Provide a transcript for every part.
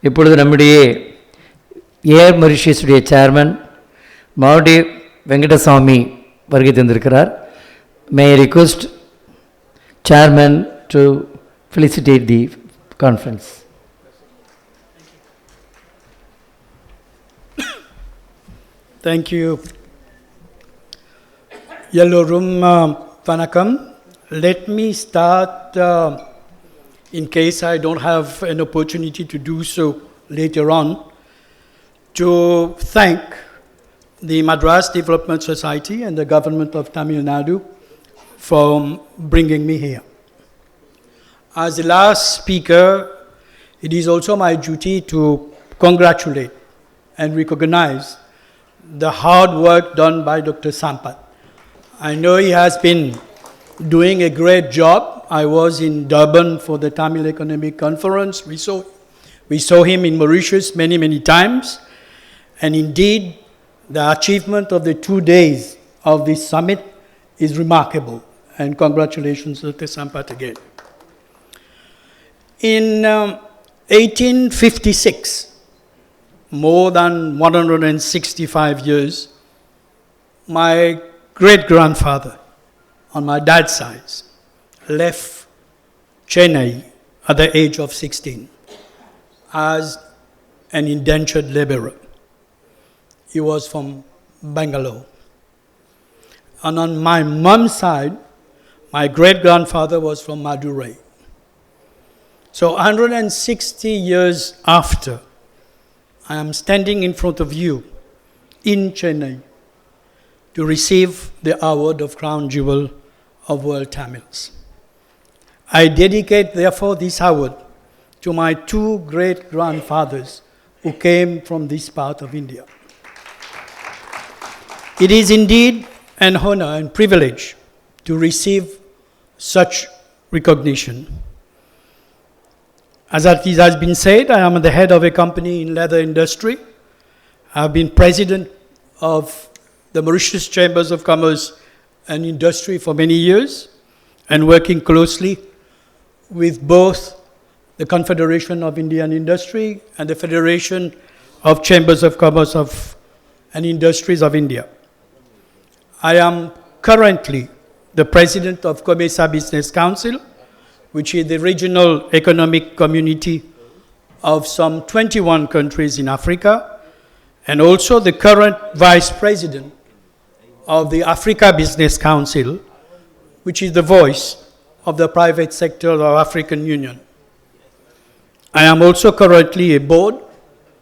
இப்பொழுது நம்முடைய ஏர் மொரிஷியஸுடைய சேர்மன் மாவடி வெங்கடசாமி வருகை தந்திருக்கிறார். May I request chairman to felicitate the conference. Thank you. Yellorum Vanakam. Let me start, in case I don't have an opportunity to do so later on, to thank the Madras Development Society and the government of Tamil Nadu for bringing me here. As the last speaker, it is also my duty to congratulate and recognize the hard work done by Dr. Sampath. I know he has been doing a great job. I was in Durban for the Tamil Economic Conference. We saw him in Mauritius many, many times. And indeed, the achievement of the 2 days of this summit is remarkable. And congratulations, Dr. Sampath, again. In 1856, more than 165 years, my great-grandfather on my dad's side left Chennai at the age of 16 as an indentured laborer. He was from Bangalore. And on my mom's side, my great-grandfather was from Madurai. So 160 years after, I am standing in front of you in Chennai to receive the award of Crown Jewel of World Tamils. I dedicate, therefore, this award to my 2 great-grandfathers who came from this part of India. It is indeed an honor and privilege to receive such recognition. As it has been said, I am the head of a company in leather industry. I have been president of the Mauritius Chambers of Commerce and Industry for many years, and working closely with both the Confederation of Indian Industry and the Federation of Chambers of Commerce and Industries of India. I am currently the president of COMESA Business Council, which is the regional economic community of some 21 countries in Africa, and also the current vice president of the Africa Business Council, which is the voice of the private sector of the African Union. I am also currently a board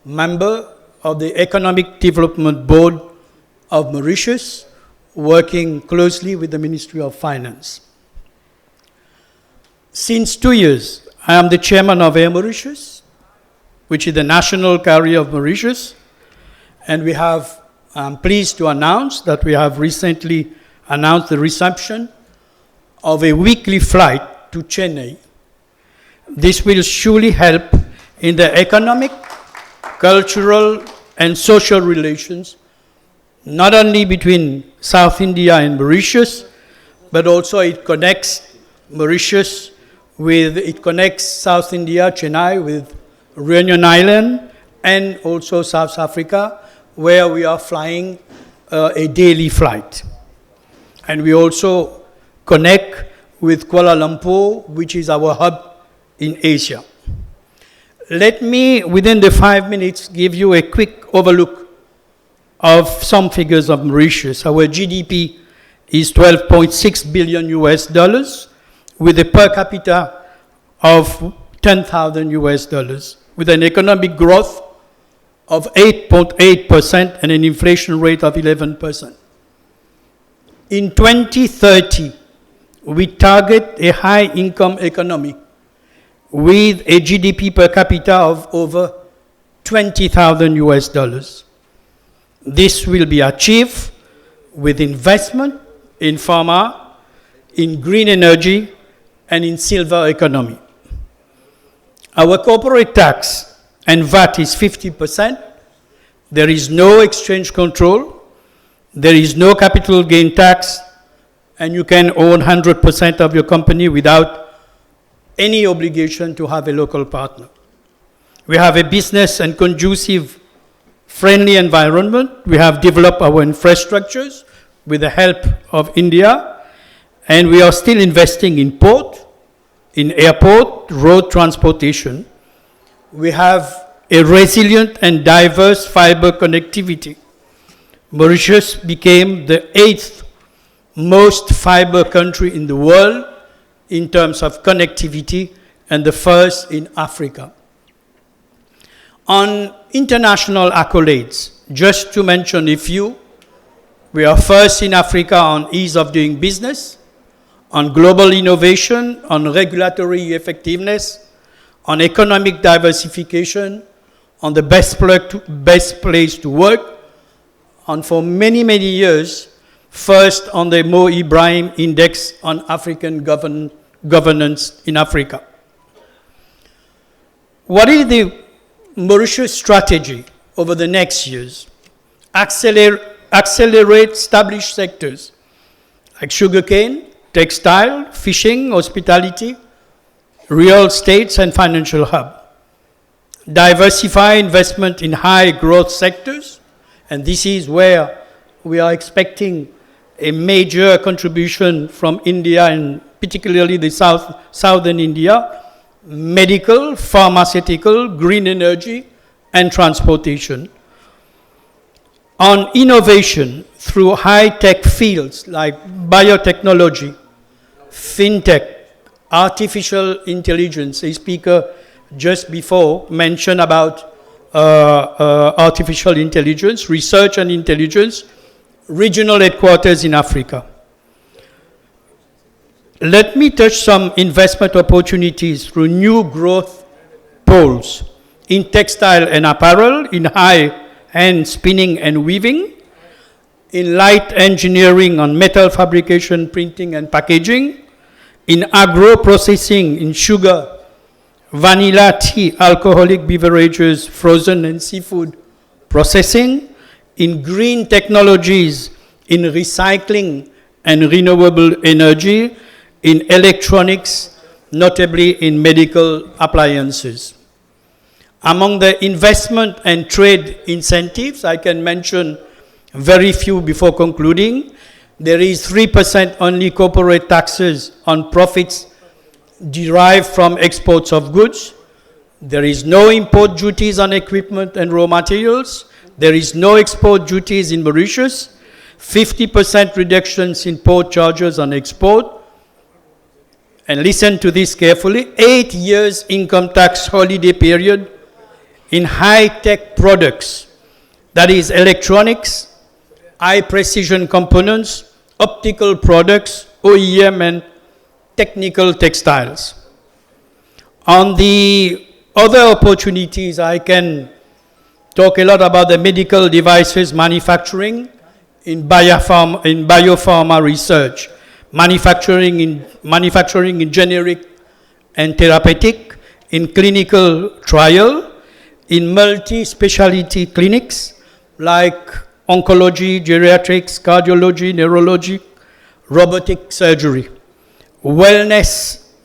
member of the Economic Development Board of Mauritius, working closely with the Ministry of Finance. Since 2 years, I am the chairman of Air Mauritius, which is the national carrier of Mauritius, and I'm pleased to announce that we have recently announced the resumption of a weekly flight to Chennai. This will surely help in the economic, cultural, and social relations, not only between South India and Mauritius, but also it connects South India, Chennai, with Reunion Island, and also South Africa, where we are flying a daily flight. And we also connect with Kuala Lumpur, which is our hub in Asia. Let me, within the 5 minutes, give you a quick overlook of some figures of Mauritius. Our GDP is $12.6 billion US, with a per capita of $10,000 US, with an economic growth of 8.8% and an inflation rate of 11%. In 2030, we target a high-income economy with a GDP per capita of over $20,000 US. This will be achieved with investment in pharma, in green energy, and in silver economy. Our corporate tax and VAT is 50%. There is no exchange control. There is no capital gain tax, and you can own 100% of your company without any obligation to have a local partner. We have a business and conducive, friendly environment. We have developed our infrastructures with the help of India, and we are still investing in port, in airport, road transportation. We have a resilient and diverse fiber connectivity. Mauritius became the 8th most fiber country in the world in terms of connectivity and the first in Africa. On international accolades, just to mention a few, we are first in Africa on ease of doing business, on global innovation, on regulatory effectiveness, on economic diversification, on the best place to work, and for many, many years, first on the Mo Ibrahim Index on African governance in Africa. What is the Mauritius strategy over the next years? Accelerate established sectors like sugarcane, textile, fishing, hospitality, real estates, and financial hub. Diversify investment in high growth sectors, and this is where we are expecting a major contribution from India, and particularly the southern India: medical, pharmaceutical, green energy, and transportation. On innovation through high-tech fields like biotechnology, fintech, artificial intelligence. A speaker just before mentioned about artificial intelligence, research and intelligence, regional headquarters in Africa. Let me touch some investment opportunities through new growth poles in textile and apparel, in high-end spinning and weaving, in light engineering on metal fabrication, printing and packaging, in agro-processing, in sugar, vanilla, tea, alcoholic beverages, frozen and seafood processing, in green technologies, in recycling and renewable energy, in electronics, notably in medical appliances. Among the investment and trade incentives, I can mention very few before concluding. There is 3% only corporate taxes on profits derived from exports of goods. There is no import duties on equipment and raw materials. There is no export duties in Mauritius. 50% reductions in port charges on export. And listen to this carefully: 8 years income tax holiday period in high-tech products, that is electronics, high-precision components, optical products, OEM, and technical textiles. On the other opportunities, I can talk a lot about the medical devices manufacturing, in biopharma research, manufacturing in generic and therapeutic, in clinical trial, in multi-specialty clinics like oncology, geriatrics, cardiology, neurology, robotic surgery, wellness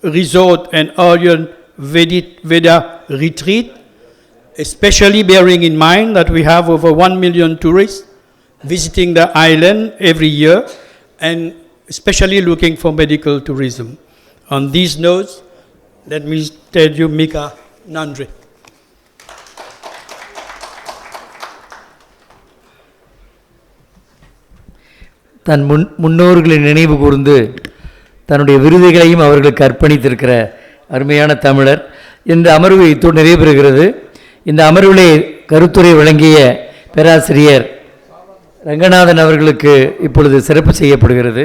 resort and Ayurveda retreat, especially bearing in mind that we have over 1 million tourists visiting the island every year, and especially looking for medical tourism. On these notes, let me tell you Mika Nandri. தன் முன்னோர்களை நினைவு கூர்ந்து தன்னுடைய விருதுகளையும் அவர்களுக்கு அர்ப்பணித்திருக்கிற அருமையான தமிழர். இந்த அமர்வு இத்தோடு நிறைவு பெறுகிறது. இந்த அமர்விலே கருத்துரை வழங்கிய பேராசிரியர் ரங்கநாதன் அவர்களுக்கு இப்பொழுது சிறப்பு செய்யப்படுகிறது.